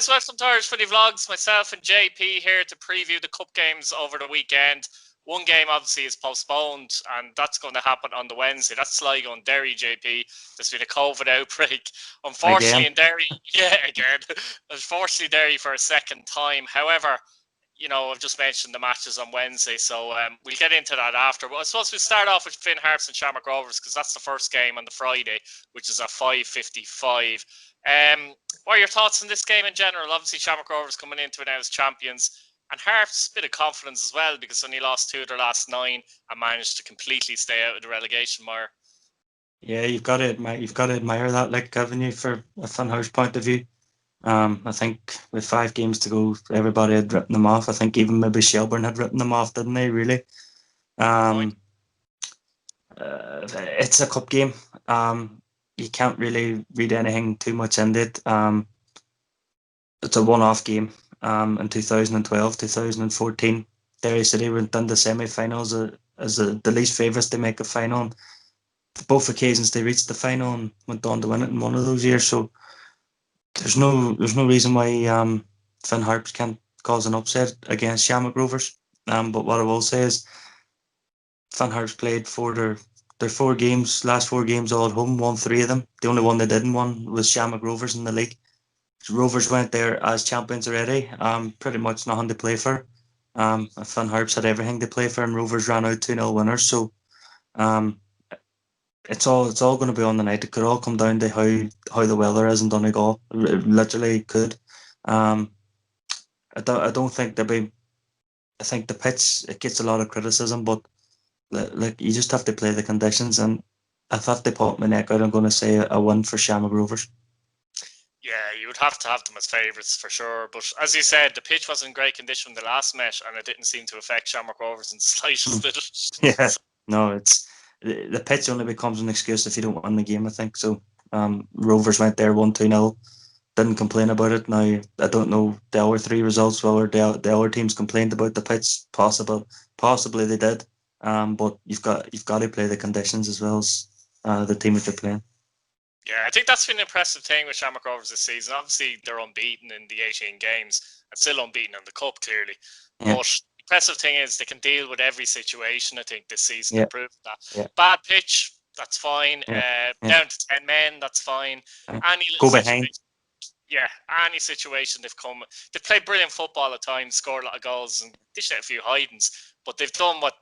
guys, welcome to Irish Footy Vlogs. Myself and JP here to preview the cup games over the weekend. One game obviously is postponed, and that's going to happen on the Wednesday. That's Sligo and Derry, JP. There's been a COVID outbreak. Unfortunately, in Derry, again. Unfortunately, Derry for a second time. However, I've just mentioned the matches on Wednesday, so we'll get into that after. But I suppose we'll start off with Finn Harps and Shamrock Rovers, because that's the first game on the Friday, which is at 5:55. What are your thoughts on this game in general? Obviously, Shamrock Rovers coming into it now as champions, and Harps a bit of confidence as well, because only lost 2 of their last 9 and managed to completely stay out of the relegation mire. Yeah, you've got to admire that, like, haven't you, for a Finn Harps point of view. I think with 5 games to go, everybody had written them off. I think even maybe Shelbourne had written them off, didn't they, really? It's a cup game. You can't really read anything too much into it. It's a one-off game. In 2012, 2014, Derry City went into semi-finals as the least favourites to make a final. Both occasions they reached the final and went on to win it in one of those years. So there's no reason why Finn Harps can't cause an upset against Shamrock Rovers. But what I will say is Finn Harps played for their 4 games, last 4 games all at home, won 3 of them. The only one they didn't win was Shamrock Rovers in the league. Rovers went there as champions already. Pretty much nothing to play for. Finn Harps had everything to play for, and Rovers ran out 2-0 winners. So it's all going to be on the night. It could all come down to how the weather is in Donegal. It literally could. I don't think there'll be. I think the pitch, it gets a lot of criticism, but like, you just have to play the conditions. And if I have to put my neck out, I'm going to say a win for Shamrock Rovers. Yeah, you would have to have them as favourites for sure. But as you said, the pitch was in great condition when the last met, and it didn't seem to affect Shamrock Rovers in the slightest bit. Yeah, no, it's the pitch only becomes an excuse if you don't win the game, I think. So Rovers went there 1-2-0, didn't complain about it. Now, I don't know the other 3 results, whether the other teams complained about the pitch. Possibly they did. But you've got to play the conditions as well as the team that you're playing. Yeah, I think that's been an impressive thing with Shamrock Rovers this season. Obviously, they're unbeaten in the 18 games and still unbeaten in the Cup, clearly. Yeah. But the impressive thing is they can deal with every situation, I think, this season. They've proved that. Yeah. Bad pitch, that's fine. Down to 10 men, that's fine. Any go behind. Any situation they've played brilliant football at times, scored a lot of goals and dished out a few hidings, but they've done what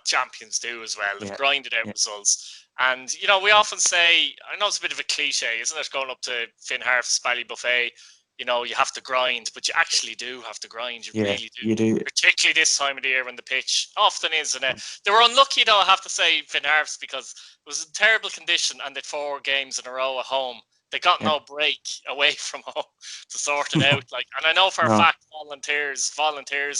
champions do as well. They've grinded out results. And, we often say, I know it's a bit of a cliche, isn't it, going up to Finn Harps, Spally Buffet, you have to grind, but you actually do have to grind. You really do. You do. Particularly this time of the year when the pitch often is. And they were unlucky, though, I have to say, Finn Harps, because it was in terrible condition and they'd 4 games in a row at home. They got no break away from home to sort it out. And I know for a fact volunteers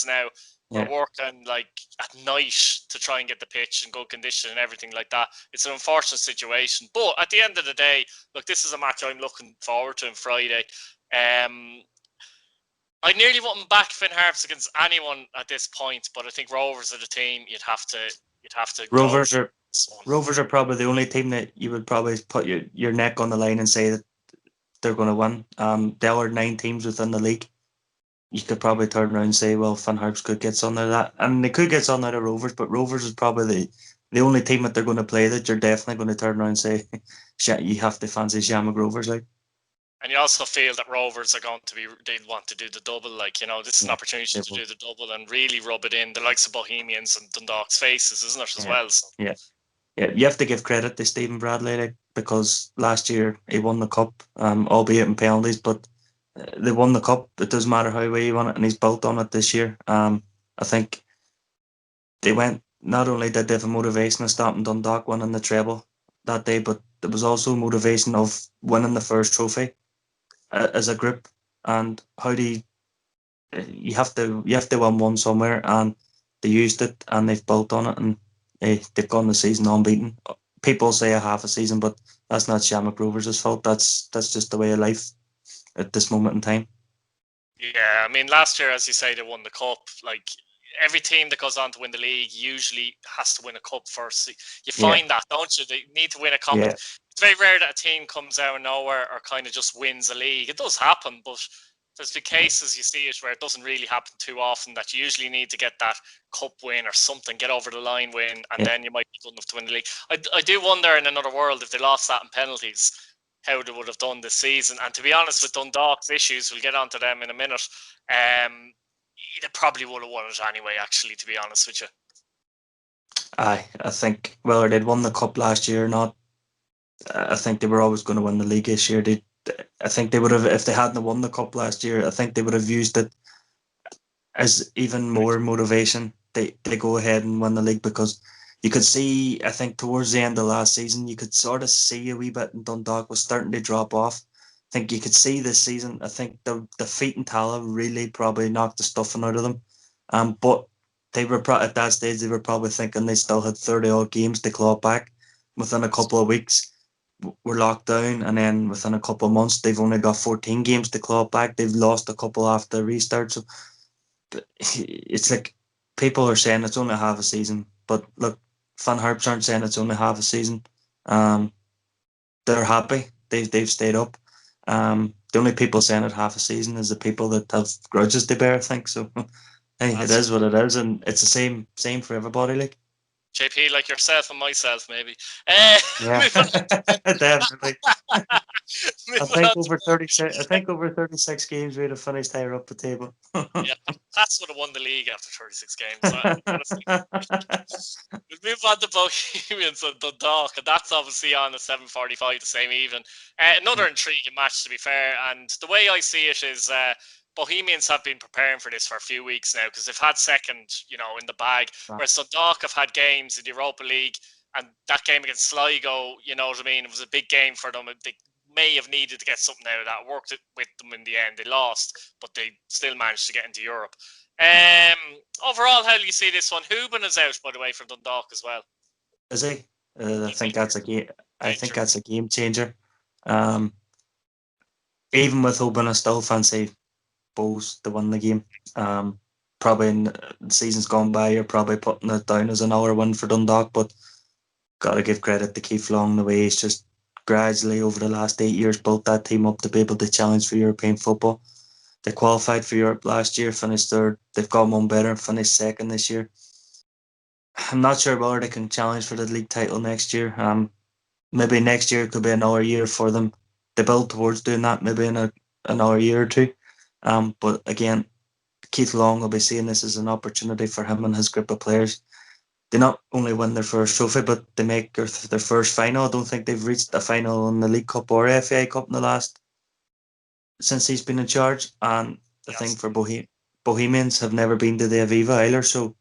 now are working at night to try and get the pitch in good condition and everything like that. It's an unfortunate situation. But at the end of the day, look, this is a match I'm looking forward to on Friday. I nearly wouldn't back Finn Harps against anyone at this point, but I think Rovers are the team you'd have to Rovers are probably the only team that you would probably put your neck on the line and say that they're going to win. The other 9 teams within the league, you could probably turn around and say, well, Finn Harps could get some out of that, and they could get some out of Rovers, but Rovers is probably the only team that they're going to play that you're definitely going to turn around and say, you have to fancy Shamrock Rovers, like. And you also feel that Rovers are they want to do the double, this is an opportunity to do the double and really rub it in the likes of Bohemians and Dundalk's faces, isn't it, as well? So. Yeah, you have to give credit to Stephen Bradley, because last year he won the cup, albeit in penalties, but they won the cup. It doesn't matter how way you won it, and he's built on it this year. I think they went, not only did they have a motivation of stopping Dundalk winning the treble that day, but there was also motivation of winning the first trophy as a group. And how do you have to win one somewhere, and they used it and they've built on it, and they've gone the season unbeaten. People say a half a season, but that's not Shamrock Rovers' fault. That's just the way of life at this moment in time. Yeah, I mean, last year, as you say, they won the cup. Every team that goes on to win the league usually has to win a cup first. You find that, don't you? They need to win a cup. It's very rare that a team comes out of nowhere or kind of just wins a league. It does happen, but there's been cases you see it where it doesn't really happen too often, that you usually need to get that cup win or something, get over the line win, and then you might be good enough to win the league. I do wonder in another world, if they lost that in penalties, how they would have done this season. And to be honest, with Dundalk's issues, we'll get onto them in a minute, they probably would have won it anyway, actually, to be honest with you. I think whether they'd won the cup last year or not, I think they were always going to win the league this year. I think they would have, if they hadn't won the cup last year, I think they would have used it as even more motivation. They go ahead and win the league, because you could see, I think towards the end of last season, you could sort of see a wee bit in Dundalk was starting to drop off. I think you could see this season, I think the defeat in Tala really probably knocked the stuffing out of them. But they were at that stage, they were probably thinking they still had 30 odd games to claw back. Within a couple of weeks, we're locked down, and then within a couple of months, they've only got 14 games to claw back. They've lost a couple after the restart. So it's like, people are saying it's only half a season, but look, fan Harps aren't saying it's only half a season. They're happy. They've stayed up. The only people saying it half a season is the people that have grudges to bear, I think. So hey, it is what it is, and it's the same for everybody. Like JP, like yourself and myself, maybe. yeah, definitely. I think On over 36. I think over 36 games we'd have finished higher up the table. yeah, Pats would have won the league after 36 games. Honestly, we'll move on to Bohemians and Dundalk, and that's obviously on at 7:45 the same evening. Another intriguing match, to be fair. And the way I see it is, Bohemians have been preparing for this for a few weeks now, because they've had second, in the bag. Whereas Dundalk have had games in the Europa League, and that game against Sligo, you know what I mean, it was a big game for them. They may have needed to get something out of that. Worked it with them in the end. They lost, but they still managed to get into Europe. Overall, how do you see this one? Hooban is out, by the way, for Dundalk as well. Is he? I think that's a game. I think that's a game changer. Even with Hooban, I still fancy Bulls to win the game. Probably in the season's gone by, you're probably putting it down as another win for Dundalk, but got to give credit to Keith Long, the way he's just gradually over the last 8 years built that team up to be able to challenge for European football. They qualified for Europe last year, finished third. They've got one better, finished second this year. I'm not sure whether they can challenge for the league title next year. Maybe next year could be another year for them. They build towards doing that, maybe in another year or two. But again, Keith Long will be seeing this as an opportunity for him and his group of players. They not only win their first trophy, but they make their first final. I don't think they've reached a final in the League Cup or FAI Cup in the last, since he's been in charge. And the thing for Bohemians have never been to the Aviva either. So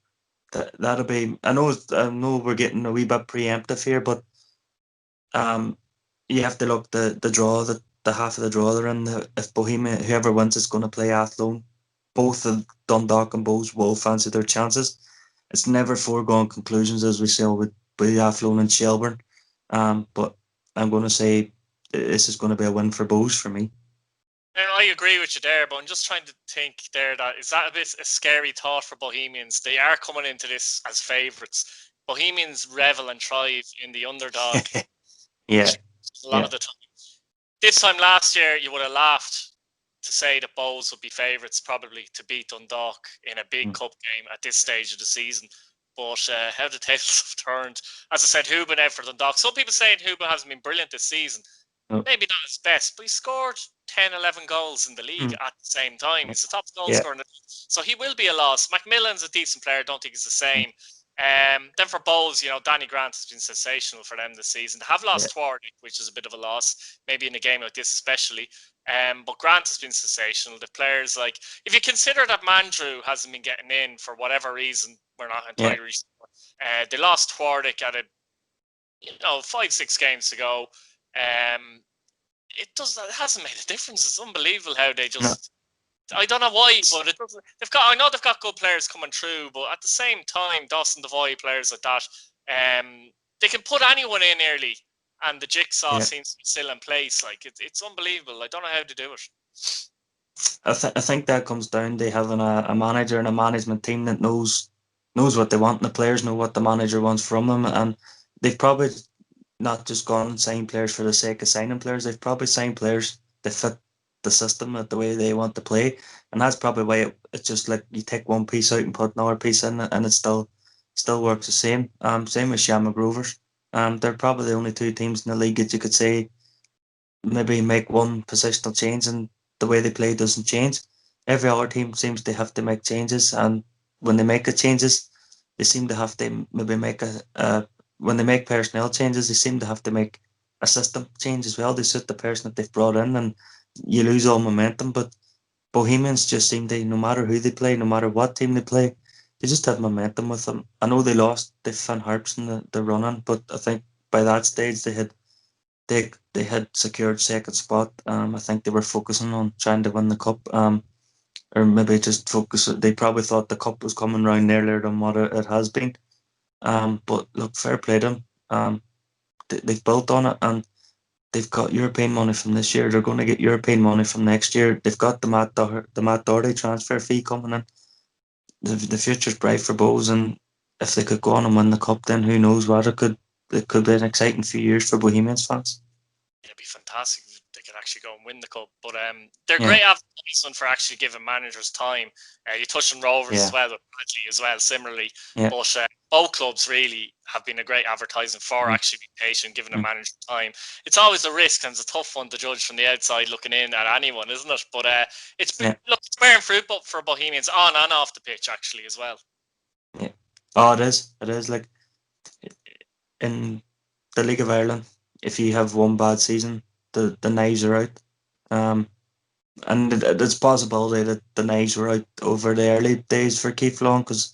that'll be. I know we're getting a wee bit preemptive here, but you have to look the draw, the half of the draw they're in. If Bohemian, whoever wins is going to play Athlone. Both of Dundalk and Bows will fancy their chances. It's never foregone conclusions, as we saw with Athlone and Shelburne. But I'm going to say this is going to be a win for Bows for me. I agree with you there, but I'm just trying to think there, that is that a bit a scary thought for Bohemians? They are coming into this as favourites. Bohemians revel and thrive in the underdog. Yeah. A lot of the time. This time last year, you would have laughed to say that Bows would be favourites probably to beat Dundalk in a big cup game at this stage of the season. But how the tables have turned. As I said, Hooban out for Dundalk. Some people saying Hooban hasn't been brilliant this season. Maybe not his best, but he scored 10, 11 goals in the league at the same time. He's the top goal scorer in the league. So he will be a loss. Macmillan's a decent player. I don't think he's the same. Then for Bowls, Danny Grant has been sensational for them this season. They have lost Twardick, which is a bit of a loss, maybe in a game like this especially. But Grant has been sensational. The players, like, if you consider that Mandrew hasn't been getting in for whatever reason, we're not entirely sure. They lost Twardick at 5-6 games to go. It hasn't made a difference. It's unbelievable how they just. I don't know why, but it doesn't. I know they've got good players coming through, but at the same time, Dawson Devoy, players like that, they can put anyone in early, and the jigsaw seems to be still in place. Like it's unbelievable. I don't know how to do it. I think that comes down to having a manager and a management team that knows what they want, and the players know what the manager wants from them, and they've probably not just gone and signed players for the sake of signing players. They've probably signed players that fit the system, at the way they want to play, and that's probably why it's just like you take one piece out and put another piece in, and it still works the same. Same with Shamrock Rovers. They're probably the only two teams in the league that you could say maybe make one positional change and the way they play doesn't change. Every other team seems to have to make changes, and when they make the changes, they seem to have to maybe make when they make personnel changes, they seem to have to make a system change as well. They suit the person that they've brought in, and you lose all momentum. But Bohemians just seem to, no matter who they play, no matter what team they play, they just have momentum with them. I know they lost the Harps in the run-in, but I think by that stage they had secured second spot. I think they were focusing on trying to win the cup. Or maybe just focus. They probably thought the cup was coming round earlier than what it has been. But look, fair play to them. They've built on it, and they've got European money from this year. They're going to get European money from next year. They've got the Matt Doherty transfer fee coming in. The future's bright for Bows, and if they could go on and win the cup, then who knows what it could be an exciting few years for Bohemians fans. It'd be fantastic if they could actually go and win the cup. But they're Yeah. great advertisement for actually giving managers time. You touched on Rovers Yeah. as well, Bradley as well, similarly. Yeah. But both clubs really have been a great advertisement for actually being patient, giving a manager time. It's always a risk, and it's a tough one to judge from the outside looking in at anyone, isn't it? But it's been it's bearing fruit for Bohemians on and off the pitch actually as well. Yeah. Oh, it is. It is like in the League of Ireland. If you have one bad season, the knives are out. And it's possibility that the knives were out over the early days for Keith Long, because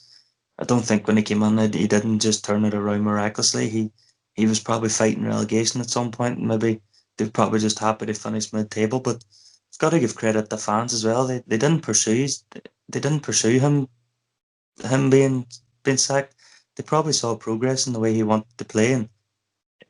I don't think when he came in, he didn't just turn it around miraculously. He was probably fighting relegation at some point, and maybe they're probably just happy to finish mid-table. But you've got to give credit to fans as well. They didn't pursue him being sacked. They probably saw progress in the way he wanted to play, and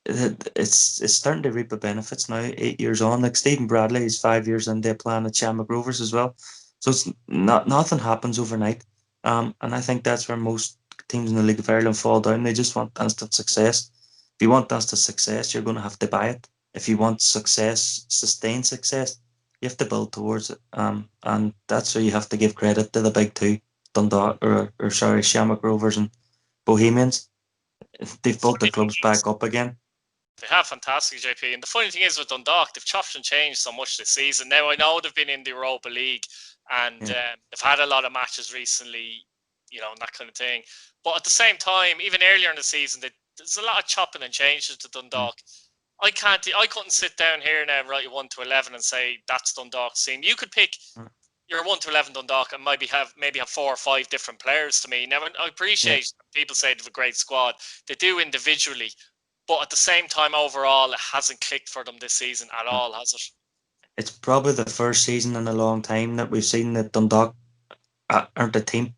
it's starting to reap the benefits now. 8 years on, like Stephen Bradley is 5 years into a plan at Shamrock Rovers as well. So it's nothing happens overnight. And I think that's where most teams in the League of Ireland fall down. They just want instant success. If you want instant success, you're going to have to buy it. If you want success, sustained success, you have to build towards it. And that's where you have to give credit to the big two, Dundalk or sorry, Shamrock Rovers and Bohemians. They've built their clubs back up again. They have fantastic, JP. And the funny thing is with Dundalk, they've chopped and changed so much this season. Now, I know they've been in the Europa League and they've had a lot of matches recently, and that kind of thing. But at the same time, even earlier in the season, there's a lot of chopping and changes to Dundalk. I couldn't sit down here now and write you 1 to 11 and say that's Dundalk's team. You could pick your 1 to 11 Dundalk and maybe have 4 or 5 different players to me. Now, I appreciate people say they have a great squad. They do individually. But at the same time, overall, it hasn't clicked for them this season at all, has it? It's probably the first season in a long time that we've seen that Dundalk aren't a team.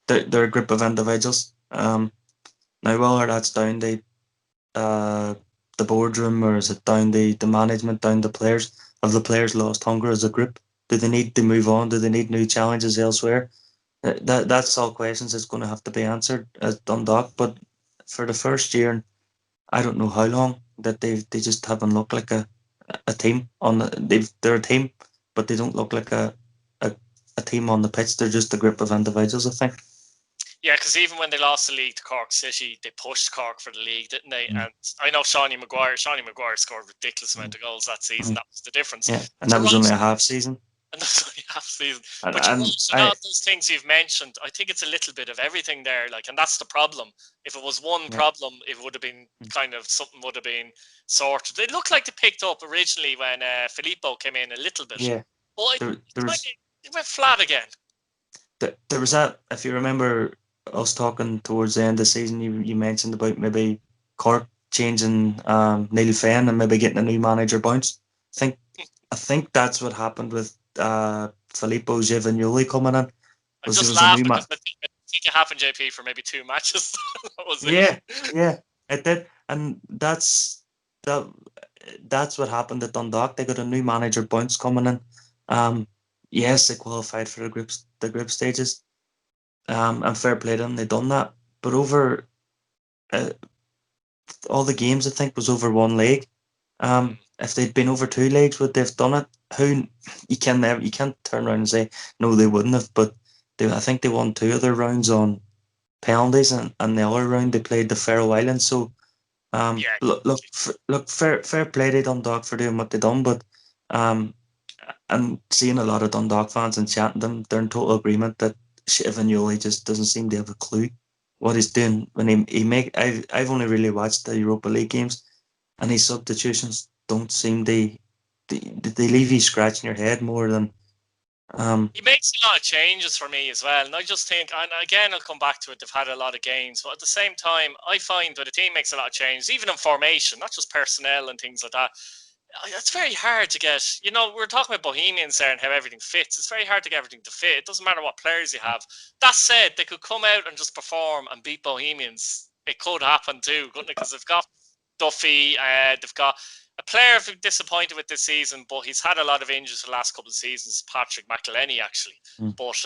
They're a group of individuals. Now, whether that's down to the boardroom, or is it down to the management, down to players, have the players lost hunger as a group? Do they need to move on? Do they need new challenges elsewhere? That's all questions that's going to have to be answered at Dundalk. But for the first year, I don't know how long, that they just haven't looked like a team on they're a team, but they don't look like a team on the pitch. They're just a group of individuals, I think. Yeah, because even when they lost the league to Cork City, they pushed Cork for the league, didn't they? And I know Shawnee Maguire scored a ridiculous amount of goals that season. That was the difference. Yeah, and that was only a half season. And that's only half season. And, but a lot of those things you've mentioned, I think it's a little bit of everything there. And that's the problem. If it was one problem, it would have been kind of something would have been sorted. It looked like they picked up originally when Filippo came in a little bit. Yeah. But it went flat again. There was that, if you remember us talking towards the end of the season, you mentioned about maybe Cork changing Neil Fenn and maybe getting a new manager bounce. I think that's what happened with Filippo Giovagnoli coming in. I just laughed because I think it happened, JP, for maybe 2 matches. That was it. Yeah, it did, and that's what happened at Dundalk. They got a new manager bounce coming in. Yes, they qualified for the group stages. And fair play to them, they done that. But over all the games, I think, was over one leg. If they'd been over 2 legs, would they've done it? You can't turn around and say no, they wouldn't have. But I think they won 2 of their rounds on penalties, and the other round they played the Faroe Islands. So Yeah. look, fair play to Dundalk for doing what they done, but and seeing a lot of Dundalk fans and chatting to them, they're in total agreement that Vignoli just doesn't seem to have a clue what he's doing when he make. I've only really watched the Europa League games, and his substitutions don't seem they leave you scratching your head more than. He makes a lot of changes for me as well, and I just think, and again, I'll come back to it. They've had a lot of games, but at the same time, I find that a team makes a lot of changes, even in formation, not just personnel and things like that. It's very hard to get. We're talking about Bohemians there and how everything fits. It's very hard to get everything to fit. It doesn't matter what players you have. That said, they could come out and just perform and beat Bohemians. It could happen too, couldn't it? Because they've got Duffy, they've got a player I've been disappointed with this season, but he's had a lot of injuries for the last couple of seasons. Patrick McElhenney, actually, but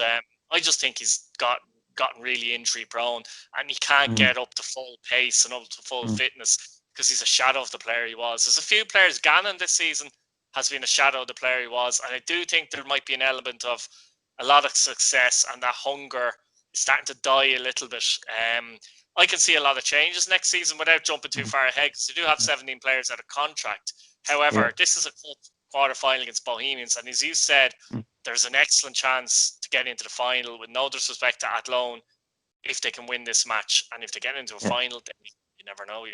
I just think he's gotten really injury prone, and he can't get up to full pace and up to full fitness because he's a shadow of the player he was. There's a few players. Gannon this season has been a shadow of the player he was, and I do think there might be an element of a lot of success and that hunger is starting to die a little bit. I can see a lot of changes next season without jumping too far ahead because they do have 17 players out of contract. However, this is a quarter final against Bohemians, and as you said, there's an excellent chance to get into the final with no disrespect to Athlone if they can win this match, and if they get into a final, then you never know,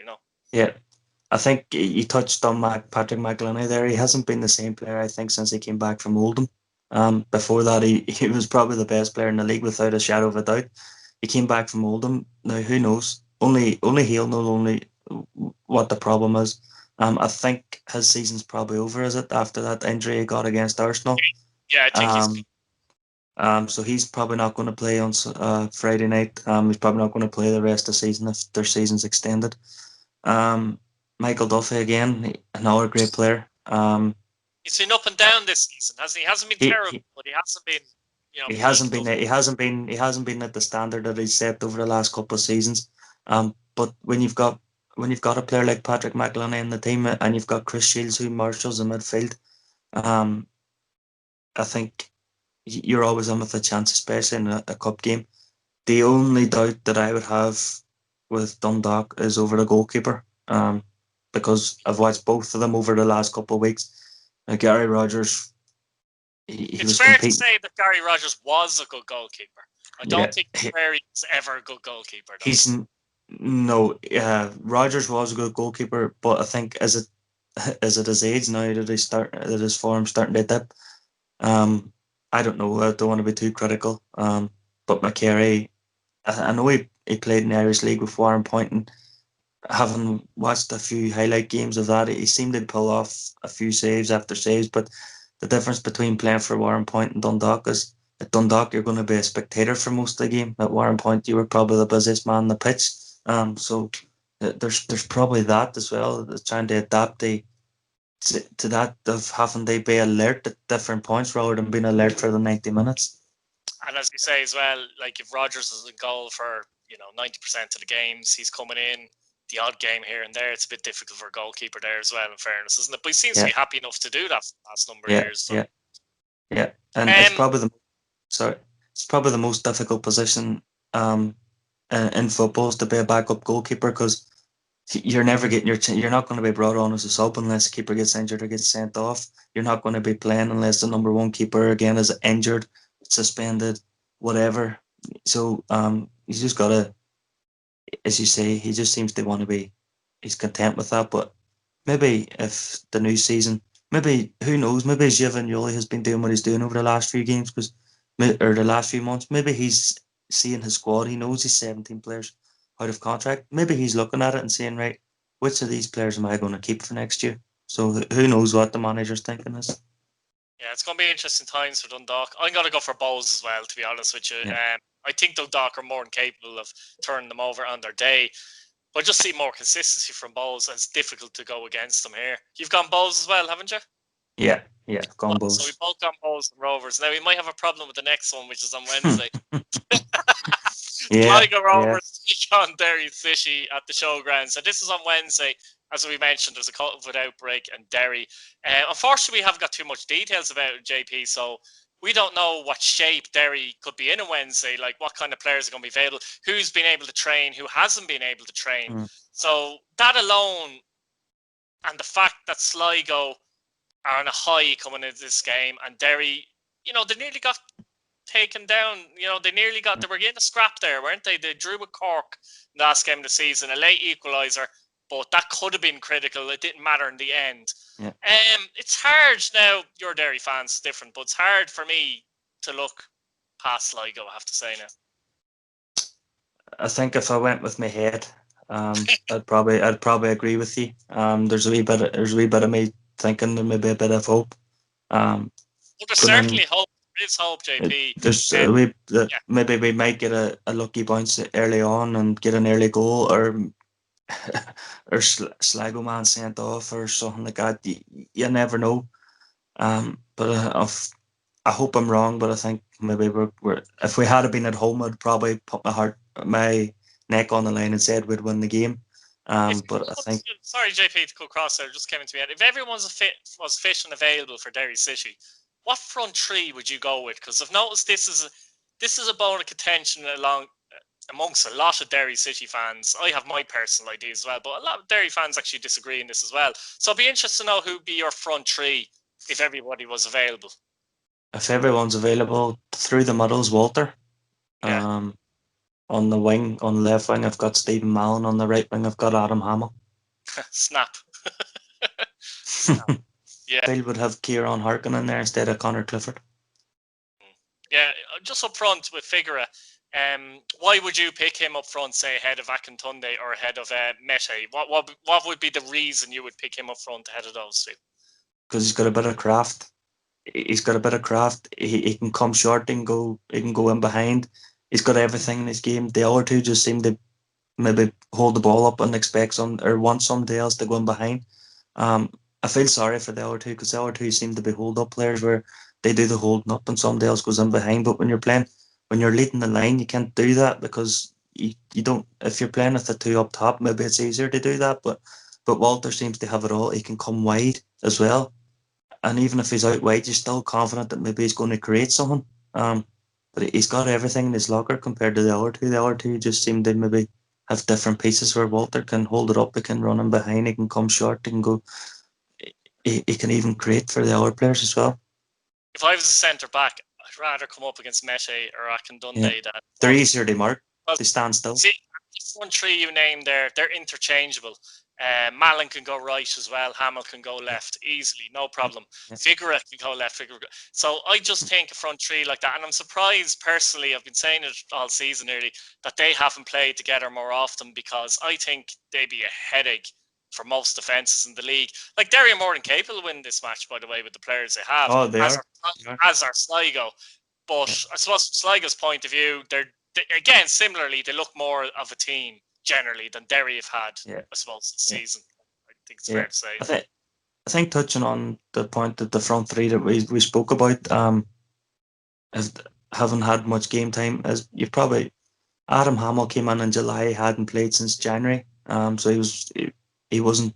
Yeah, I think you touched on Patrick McElhenney there. He hasn't been the same player, I think, since he came back from Oldham. Before that, he was probably the best player in the league without a shadow of a doubt. He came back from Oldham. Now, who knows? Only he'll know what the problem is. I think his season's probably over, is it? After that injury he got against Arsenal. Yeah, I think he's. So he's probably not going to play on Friday night. He's probably not going to play the rest of the season if their season's extended. Michael Duffy again, another great player. He's been up and down this season, hasn't he? He hasn't been terrible, but he hasn't been, he hasn't peak been he hasn't been at the standard that he's set over the last couple of seasons. But when you've got a player like Patrick McElhenney in the team and you've got Chris Shields who marshals the midfield, I think you're always in with a chance, especially in a cup game. The only doubt that I would have with Dundalk is over the goalkeeper, because I've watched both of them over the last couple of weeks. Gary Rogers, he It's was fair to competing. say that Gary Rogers was a good goalkeeper. I don't think Prairie was ever a good goalkeeper, though. He's no, Rogers was a good goalkeeper, but I think is it his age now that his form starting to dip. I don't know. I don't want to be too critical. But McCary, I know he played in the Irish League with Warren Point, and having watched a few highlight games of that, he seemed to pull off a few saves after saves. But the difference between playing for Warren Point and Dundalk is at Dundalk you're going to be a spectator for most of the game. At Warren Point you were probably the busiest man on the pitch. So there's probably that as well. Trying to adapt to that of having to be alert at different points rather than being alert for the 90 minutes. And as you say as well, like if Rogers is in goal for 90% of the games, he's coming in the odd game here and there. It's a bit difficult for a goalkeeper there as well. In fairness, isn't it? But he seems to be happy enough to do that for the last number of years. So. Yeah, and it's probably the most difficult position in football is to be a backup goalkeeper because you're never getting you're not going to be brought on as a sub unless the keeper gets injured or gets sent off. You're not going to be playing unless the number one keeper again is injured, suspended, whatever. So he's just got to, as you say, he just seems to want to be. He's content with that, but maybe if the new season, maybe who knows? Maybe Giovanni has been doing what he's doing over the last few games or the last few months. Maybe he's seeing his squad. He knows he's 17 players out of contract. Maybe he's looking at it and saying, right, which of these players am I going to keep for next year? So who knows what the manager's thinking is. Yeah, it's going to be interesting times for Dundalk. I'm going to go for Bows as well, to be honest with you. Yeah. I think Dundalk are more than capable of turning them over on their day. But I just see more consistency from Bows, and it's difficult to go against them here. You've gone Bows as well, haven't you? Yeah, gone Bows. So we both gone Bows and Rovers. Now, we might have a problem with the next one, which is on Wednesday. Sligo Rovers take on Derry City at the showground. So this is on Wednesday. as we mentioned, there's a COVID outbreak in Derry. Unfortunately, we haven't got too much details about it, JP, so we don't know what shape Derry could be in on Wednesday, like what kind of players are going to be available, who's been able to train, who hasn't been able to train. So that alone, and the fact that Sligo are on a high coming into this game, and Derry, they nearly got taken down. They were getting a scrap there, weren't they? They drew with Cork in the last game of the season, a late equaliser, but that could have been critical. It didn't matter in the end. Yeah. It's hard now. Your Derry fans different, but it's hard for me to look past Sligo, I have to say now. I think if I went with my head, I'd probably agree with you. There's a wee bit of me thinking there may be a bit of hope. Well, there's certainly hope. There is hope, JP. Maybe we might get a lucky bounce early on and get an early goal, or Sligo man sent off or something like that. You never know. But I hope I'm wrong. But I think maybe we're if we had been at home, I'd probably put my neck on the line and said we'd win the game. But I think. Sorry, JP, to go across there. Just came into me. If everyone was fit and available for Derry City, what front three would you go with? Because I've noticed this is a bone of contention amongst a lot of Derry City fans. I have my personal idea as well, but a lot of Derry fans actually disagree in this as well. So I'd be interested to know who'd be your front three if everybody was available. If everyone's available, through the middle's Walter. Yeah. On the wing, on the left wing, I've got Stephen Mallon. On the right wing, I've got Adam Hamill. Snap. Yeah. Bill would have Kieran Harkin in there instead of Connor Clifford. Yeah, just up front with Figura. Why would you pick him up front, say ahead of Akintunde or ahead of Mete? What would be the reason you would pick him up front ahead of those two? Because he's got a bit of craft. He can come short and he can go in behind. He's got everything in his game. The other two just seem to maybe hold the ball up and expect want somebody else to go in behind. I feel sorry for the other two, because the other two seem to be hold up players where they do the holding up and somebody else goes in behind. But when you're leading the line, you can't do that, because you don't. If you're playing with the two up top, maybe it's easier to do that. But Walter seems to have it all. He can come wide as well, and even if he's out wide, you're still confident that maybe he's going to create something. But he's got everything in his locker compared to the other two. The other two just seem to maybe have different pieces, where Walter can hold it up, he can run in behind, he can come short, he can go. He can even create for the other players as well. If I was a centre back, I'd rather come up against Mete or Akintunde. Yeah. They're easier to mark. They stand still. See, the front three you named there, they're interchangeable. Mallon can go right as well. Hamill can go left easily, no problem. Yeah. Figura can go left. So I just think a front three like that, and I'm surprised personally. I've been saying it all season nearly that they haven't played together more often, because I think they'd be a headache for most defences in the league. Like, Derry are more than capable of winning this match, by the way, with the players they have. Oh, they are. Are. As are Sligo. But I suppose from Sligo's point of view, they again, similarly, they look more of a team generally than Derry have had, I suppose, this season. I think it's fair to say. I think touching on the point that the front three that we spoke about, haven't had much game time. As you've probably, Adam Hamill came in July, hadn't played since January. So he wasn't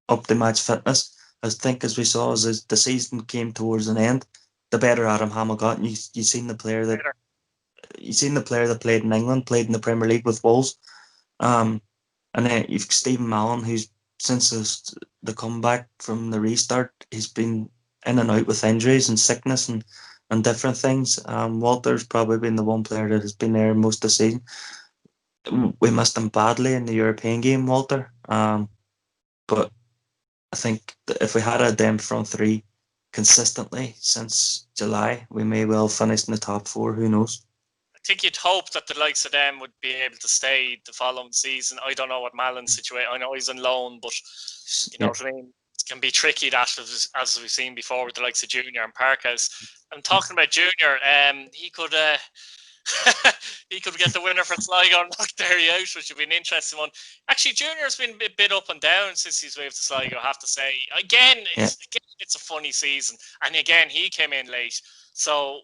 up to match fitness. I think, as we saw, as the season came towards an end, the better Adam Hamill got, and you seen the player that played in England, played in the Premier League with Wolves. And then you've Stephen Mallon, who's since the comeback from the restart, he's been in and out with injuries and sickness and different things. Walter's probably been the one player that has been there most of the season. We missed him badly in the European game, Walter. But I think that if we had a them front three consistently since July, we may well finish in the top four. Who knows? I think you'd hope that the likes of them would be able to stay the following season. I don't know what Mallon's situation. I know he's on loan, but you know what I mean. It can be tricky, that as we've seen before with the likes of Junior and Parkhouse. I'm talking about Junior. He could. He could get the winner for Sligo and knock Derry out, which would be an interesting one. Actually, Junior's been a bit up and down since he's moved to Sligo, I have to say. Again, it's a funny season. And again, he came in late. So,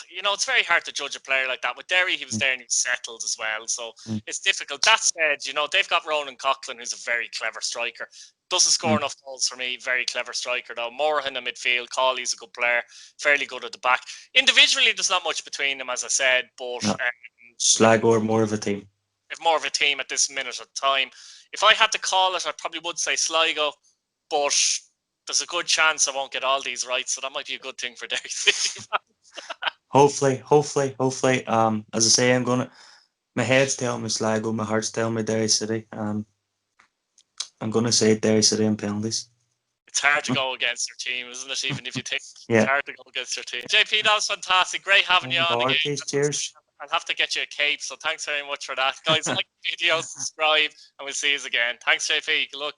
you know, it's very hard to judge a player like that. With Derry, he was there and he was settled as well. So it's difficult. That said, you know, they've got Ronan Coughlin, who's a very clever striker. Doesn't score enough goals for me. Very clever striker though. Morahan in midfield. Cawley's a good player. Fairly good at the back. Individually, there's not much between them, as I said. But No. Sligo are more of a team. If more of a team at this minute of time. If I had to call it, I probably would say Sligo. But there's a good chance I won't get all these right, so that might be a good thing for Derry City. Hopefully. As I say, my head's telling me Sligo, my heart's telling me Derry City. I'm gonna say Derry City in penalties. It's hard to go against your team, isn't it? Even if you think Yeah. it's hard to go against your team. JP, that was fantastic. Great having you on again. Cheers. I'll have to get you a cape, so thanks very much for that. Guys, like the video, subscribe, and we'll see you again. Thanks, JP. Good luck.